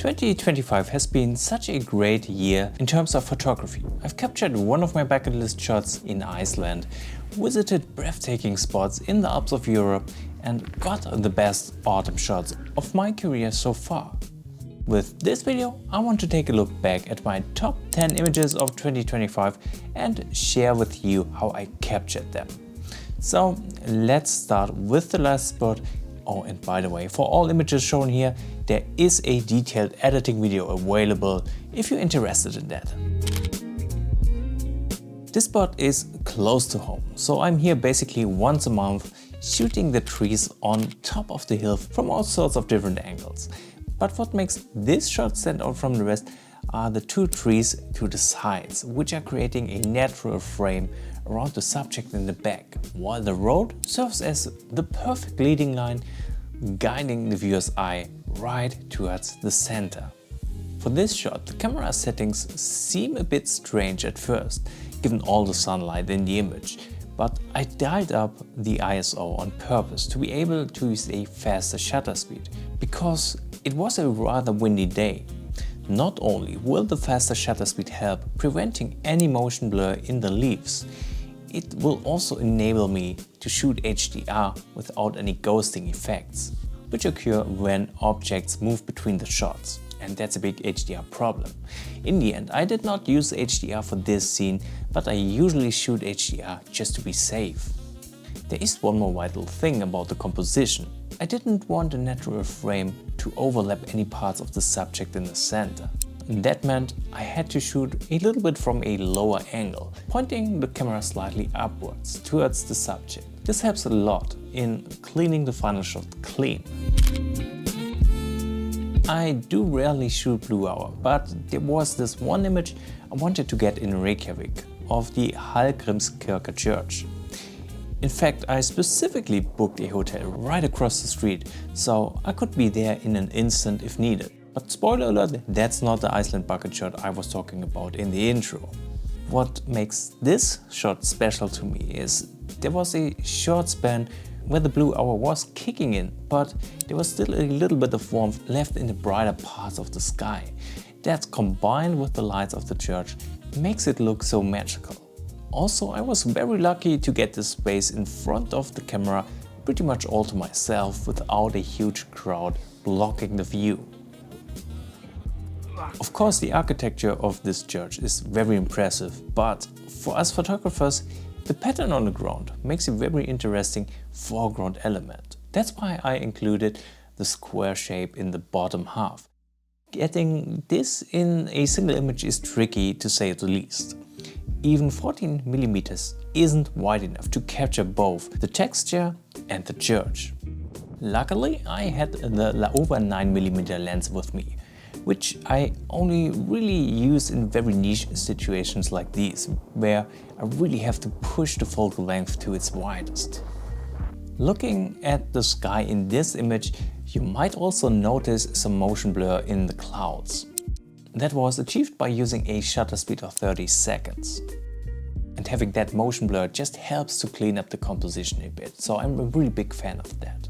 2025 has been such a great year in terms of photography. I've captured one of my bucket list shots in Iceland, visited breathtaking spots in the Alps of Europe and got the best autumn shots of my career so far. With this video, I want to take a look back at my top 10 images of 2025 and share with you how I captured them. So let's start with the last spot. Oh, and by the way, for all images shown here, there is a detailed editing video available if you're interested in that. This spot is close to home, so I'm here basically once a month shooting the trees on top of the hill from all sorts of different angles. But what makes this shot stand out from the rest are the two trees to the sides, which are creating a natural frame around the subject in the back, while the road serves as the perfect leading line, guiding the viewer's eye right towards the center. For this shot, the camera settings seem a bit strange at first, given all the sunlight in the image, but I dialed up the ISO on purpose to be able to use a faster shutter speed, because it was a rather windy day. Not only will the faster shutter speed help preventing any motion blur in the leaves, it will also enable me to shoot HDR without any ghosting effects, which occur when objects move between the shots. And that's a big HDR problem. In the end, I did not use HDR for this scene, but I usually shoot HDR just to be safe. There is one more vital thing about the composition. I didn't want the natural frame to overlap any parts of the subject in the center. That meant I had to shoot a little bit from a lower angle, pointing the camera slightly upwards towards the subject. This helps a lot in cleaning the final shot clean. I do rarely shoot blue hour, but there was this one image I wanted to get in Reykjavik of the Hallgrímskirkja church. In fact, I specifically booked a hotel right across the street, so I could be there in an instant if needed. But spoiler alert, that's not the Iceland bucket shot I was talking about in the intro. What makes this shot special to me is there was a short span where the blue hour was kicking in, but there was still a little bit of warmth left in the brighter parts of the sky. That, combined with the lights of the church, makes it look so magical. Also, I was very lucky to get this space in front of the camera pretty much all to myself without a huge crowd blocking the view. Of course, the architecture of this church is very impressive, but for us photographers, the pattern on the ground makes a very interesting foreground element. That's why I included the square shape in the bottom half. Getting this in a single image is tricky, to say the least. Even 14mm isn't wide enough to capture both the texture and the church. Luckily, I had the over 9mm lens with me, which I only really use in very niche situations like these, where I really have to push the focal length to its widest. Looking at the sky in this image, you might also notice some motion blur in the clouds. That was achieved by using a shutter speed of 30 seconds. And having that motion blur just helps to clean up the composition a bit, so I'm a really big fan of that.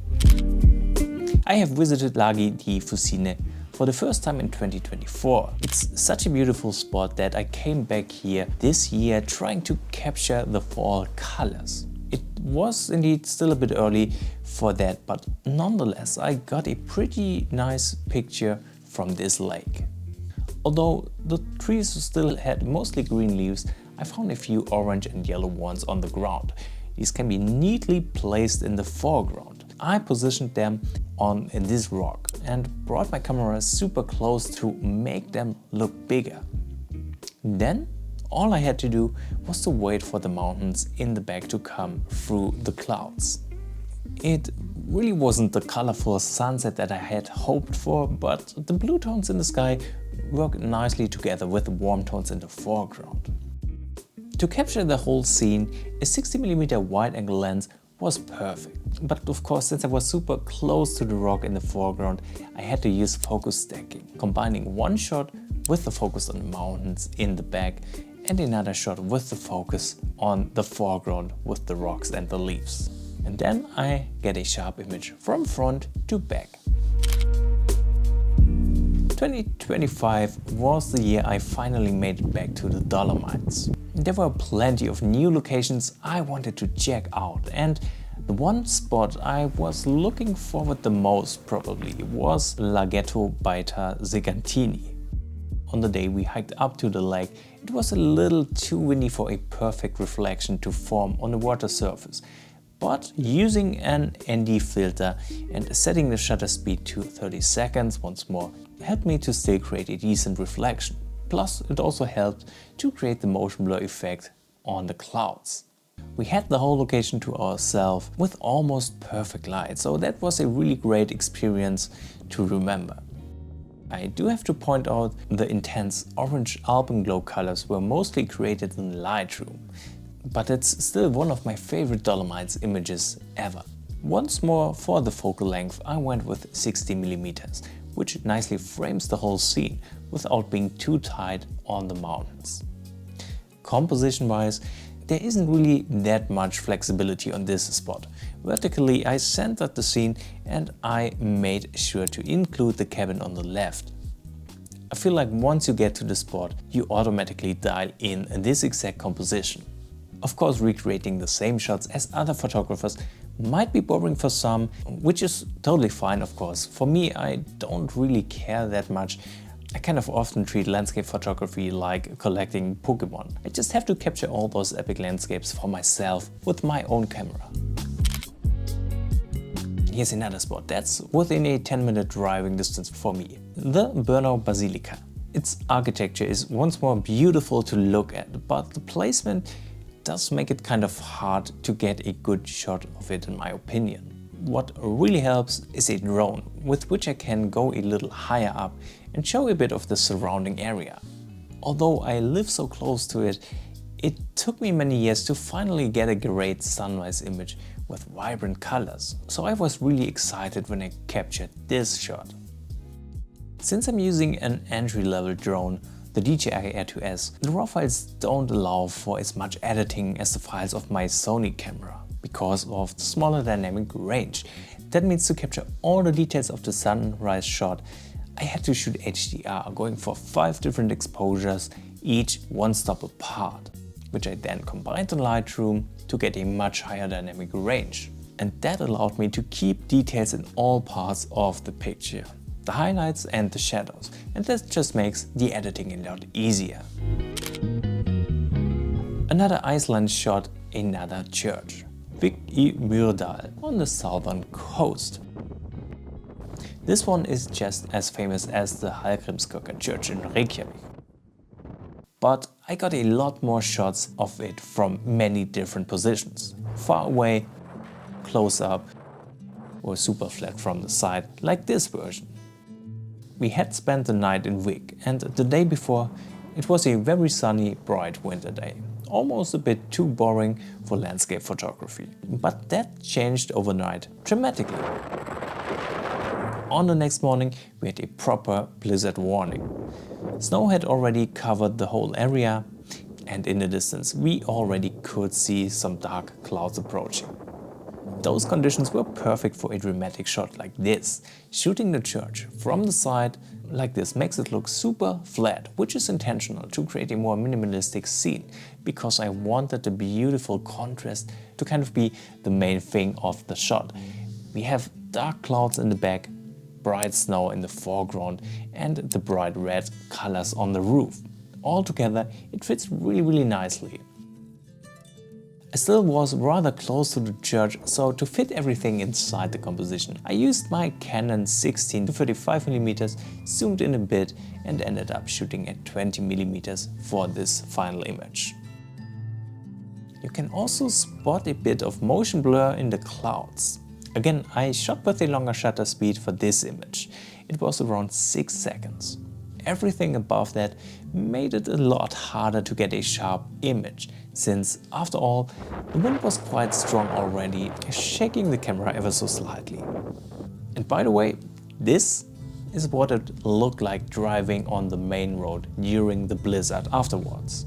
I have visited Lagi di Fucine for the first time in 2024. It's such a beautiful spot that I came back here this year trying to capture the fall colors. It was indeed still a bit early for that, but nonetheless I got a pretty nice picture from this lake. Although the trees still had mostly green leaves, I found a few orange and yellow ones on the ground. These can be neatly placed in the foreground. I positioned them on this rock and brought my camera super close to make them look bigger. Then all I had to do was to wait for the mountains in the back to come through the clouds. It really wasn't the colorful sunset that I had hoped for, but the blue tones in the sky work nicely together with the warm tones in the foreground. To capture the whole scene, a 60mm wide-angle lens was perfect. But of course, since I was super close to the rock in the foreground, I had to use focus stacking, combining one shot with the focus on the mountains in the back and another shot with the focus on the foreground with the rocks and the leaves. And then I get a sharp image from front to back. 2025 was the year I finally made it back to the Dolomites. There were plenty of new locations I wanted to check out, and the one spot I was looking forward the most probably was Laghetto Baita Segantini. On the day we hiked up to the lake, it was a little too windy for a perfect reflection to form on the water surface. But using an ND filter and setting the shutter speed to 30 seconds once more helped me to still create a decent reflection. Plus, it also helped to create the motion blur effect on the clouds. We had the whole location to ourselves with almost perfect light, so that was a really great experience to remember. I do have to point out the intense orange Alpenglow colors were mostly created in Lightroom. But it's still one of my favorite Dolomites images ever. Once more, for the focal length I went with 60mm, which nicely frames the whole scene without being too tight on the mountains. Composition wise, there isn't really that much flexibility on this spot. Vertically I centered the scene and I made sure to include the cabin on the left. I feel like once you get to the spot, you automatically dial in this exact composition. Of course, recreating the same shots as other photographers might be boring for some, which is totally fine of course. For me, I don't really care that much. I kind of often treat landscape photography like collecting Pokemon. I just have to capture all those epic landscapes for myself with my own camera. Here's another spot that's within a 10-minute driving distance for me. The Brno Basilica. Its architecture is once more beautiful to look at, but the placement does make it kind of hard to get a good shot of it in my opinion. What really helps is a drone with which I can go a little higher up and show a bit of the surrounding area. Although I live so close to it, it took me many years to finally get a great sunrise image with vibrant colors, so I was really excited when I captured this shot. Since I'm using an entry-level drone, the DJI Air 2S, the RAW files don't allow for as much editing as the files of my Sony camera because of the smaller dynamic range. That means to capture all the details of the sunrise shot, I had to shoot HDR, going for 5 different exposures, each one stop apart, which I then combined in Lightroom to get a much higher dynamic range. And that allowed me to keep details in all parts of the picture, the highlights and the shadows, and that just makes the editing a lot easier. Another Iceland shot, another church, Vík í Mýrdal on the southern coast. This one is just as famous as the Hallgrímskirkja church in Reykjavik. But I got a lot more shots of it from many different positions. Far away, close up, or super flat from the side, like this version. We had spent the night in Vík, and the day before it was a very sunny, bright winter day. Almost a bit too boring for landscape photography. But that changed overnight dramatically. On the next morning we had a proper blizzard warning. Snow had already covered the whole area, and in the distance we already could see some dark clouds approaching. Those conditions were perfect for a dramatic shot like this. Shooting the church from the side like this makes it look super flat, which is intentional to create a more minimalistic scene, because I wanted the beautiful contrast to kind of be the main thing of the shot. We have dark clouds in the back, bright snow in the foreground, and the bright red colors on the roof. All together it fits really nicely. I still was rather close to the church, so to fit everything inside the composition, I used my Canon 16-35mm, zoomed in a bit and ended up shooting at 20mm for this final image. You can also spot a bit of motion blur in the clouds. Again, I shot with a longer shutter speed for this image. It was around 6 seconds. Everything above that made it a lot harder to get a sharp image, since after all, the wind was quite strong already, shaking the camera ever so slightly. And by the way, this is what it looked like driving on the main road during the blizzard afterwards.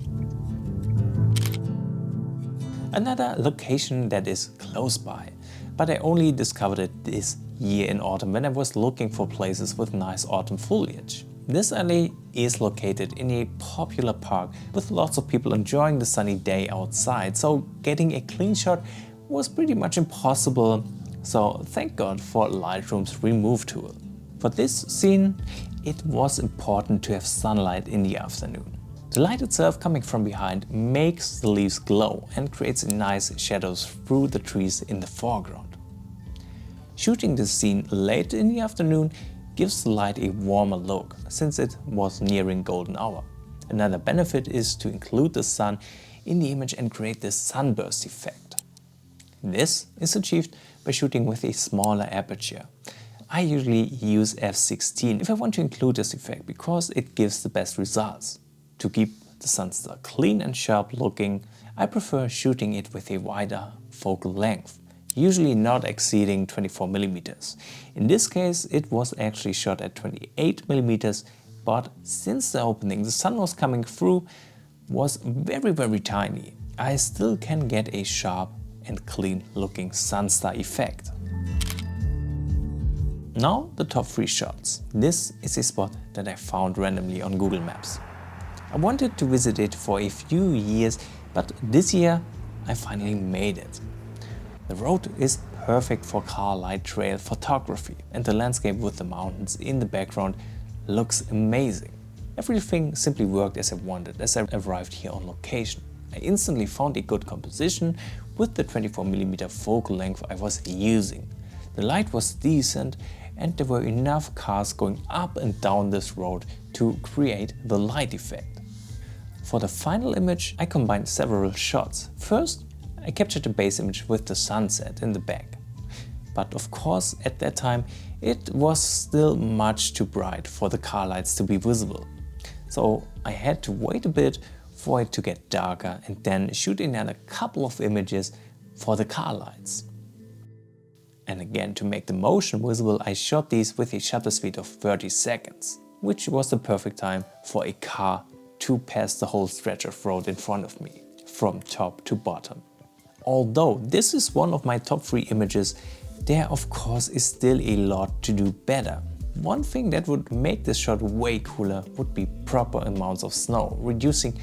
Another location that is close by, but I only discovered it this year in autumn when I was looking for places with nice autumn foliage. This alley is located in a popular park with lots of people enjoying the sunny day outside, so getting a clean shot was pretty much impossible, so thank God for Lightroom's remove tool. For this scene, it was important to have sunlight in the afternoon. The light itself coming from behind makes the leaves glow and creates nice shadows through the trees in the foreground. Shooting this scene late in the afternoon gives the light a warmer look, since it was nearing golden hour. Another benefit is to include the sun in the image and create this sunburst effect. This is achieved by shooting with a smaller aperture. I usually use f/16 if I want to include this effect because it gives the best results. To keep the sunstar clean and sharp looking, I prefer shooting it with a wider focal length, usually not exceeding 24mm. In this case it was actually shot at 28mm, but since the opening the sun was coming through was very tiny. I still can get a sharp and clean looking sunstar effect. Now the top 3 shots. This is a spot that I found randomly on Google Maps. I wanted to visit it for a few years, but this year I finally made it. The road is perfect for car light trail photography, and the landscape with the mountains in the background looks amazing. Everything simply worked as I wanted as I arrived here on location. I instantly found a good composition with the 24mm focal length I was using. The light was decent and there were enough cars going up and down this road to create the light effect. For the final image I combined several shots. First, I captured the base image with the sunset in the back. But of course at that time it was still much too bright for the car lights to be visible. So I had to wait a bit for it to get darker and then shoot another couple of images for the car lights. And again, to make the motion visible, I shot these with a shutter speed of 30 seconds, which was the perfect time for a car to pass the whole stretch of road in front of me, from top to bottom. Although this is one of my top 3 images, there of course is still a lot to do better. One thing that would make this shot way cooler would be proper amounts of snow, reducing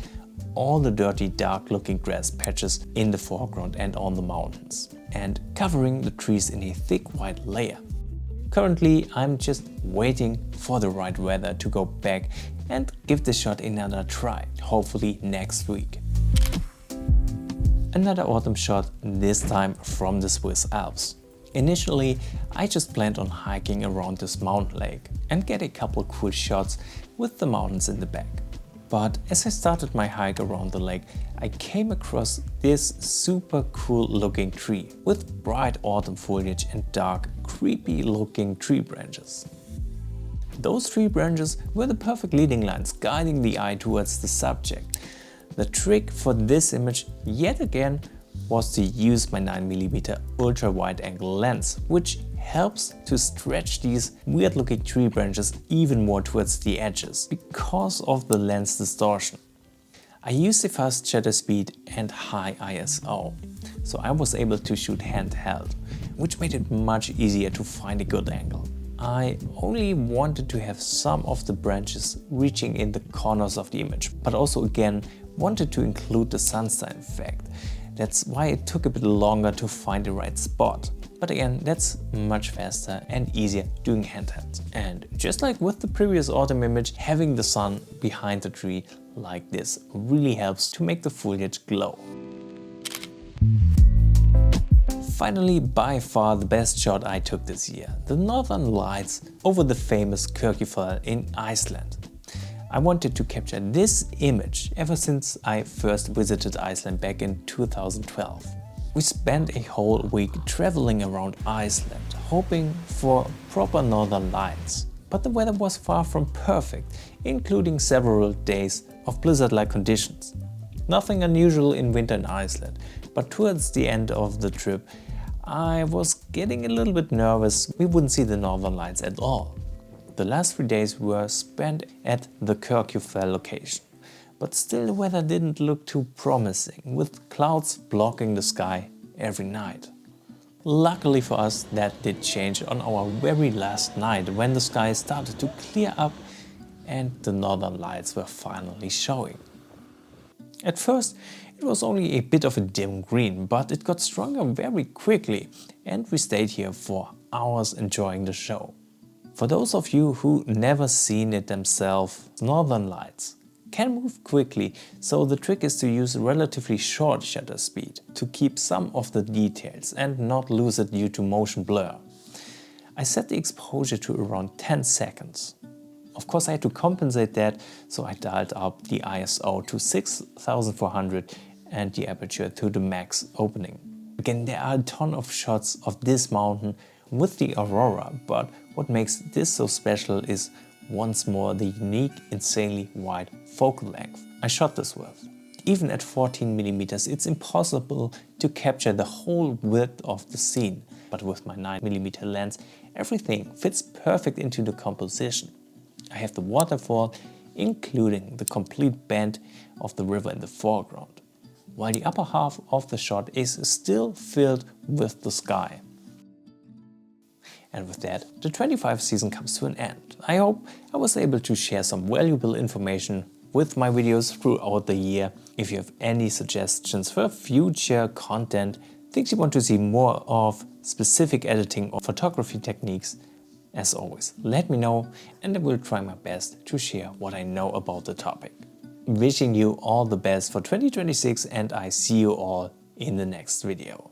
all the dirty dark looking grass patches in the foreground and on the mountains, and covering the trees in a thick white layer. Currently I'm just waiting for the right weather to go back and give this shot another try, hopefully next week. Another autumn shot, this time from the Swiss Alps. Initially I just planned on hiking around this mountain lake and get a couple cool shots with the mountains in the back. But as I started my hike around the lake, I came across this super cool looking tree with bright autumn foliage and dark, creepy looking tree branches. Those tree branches were the perfect leading lines guiding the eye towards the subject. The trick for this image, yet again, was to use my 9mm ultra wide angle lens, which helps to stretch these weird looking tree branches even more towards the edges because of the lens distortion. I used a fast shutter speed and high ISO, so I was able to shoot handheld, which made it much easier to find a good angle. I only wanted to have some of the branches reaching in the corners of the image, but also again wanted to include the sunshine effect. That's why it took a bit longer to find the right spot. But again, that's much faster and easier doing handheld. And just like with the previous autumn image, having the sun behind the tree like this really helps to make the foliage glow. Finally, by far the best shot I took this year, the northern lights over the famous Kirkjufell in Iceland. I wanted to capture this image ever since I first visited Iceland back in 2012. We spent a whole week traveling around Iceland, hoping for proper northern lights. But the weather was far from perfect, including several days of blizzard-like conditions. Nothing unusual in winter in Iceland, but towards the end of the trip I was getting a little bit nervous we wouldn't see the northern lights at all. The last 3 days were spent at the Kirkjufell location, but still the weather didn't look too promising, with clouds blocking the sky every night. Luckily for us, that did change on our very last night when the sky started to clear up and the northern lights were finally showing. At first it was only a bit of a dim green, but it got stronger very quickly and we stayed here for hours enjoying the show. For those of you who never seen it themselves, northern lights can move quickly, so the trick is to use a relatively short shutter speed to keep some of the details and not lose it due to motion blur. I set the exposure to around 10 seconds. Of course I had to compensate that, so I dialed up the ISO to 6400 and the aperture to the max opening. Again, there are a ton of shots of this mountain with the Aurora, but what makes this so special is once more the unique, insanely wide focal length I shot this with. Even at 14mm it's impossible to capture the whole width of the scene, but with my 9mm lens everything fits perfect into the composition. I have the waterfall, including the complete bend of the river in the foreground, while the upper half of the shot is still filled with the sky. And with that, the 25 season comes to an end. I hope I was able to share some valuable information with my videos throughout the year. If you have any suggestions for future content, things you want to see more of, specific editing or photography techniques, as always, let me know and I will try my best to share what I know about the topic. Wishing you all the best for 2026 and I see you all in the next video.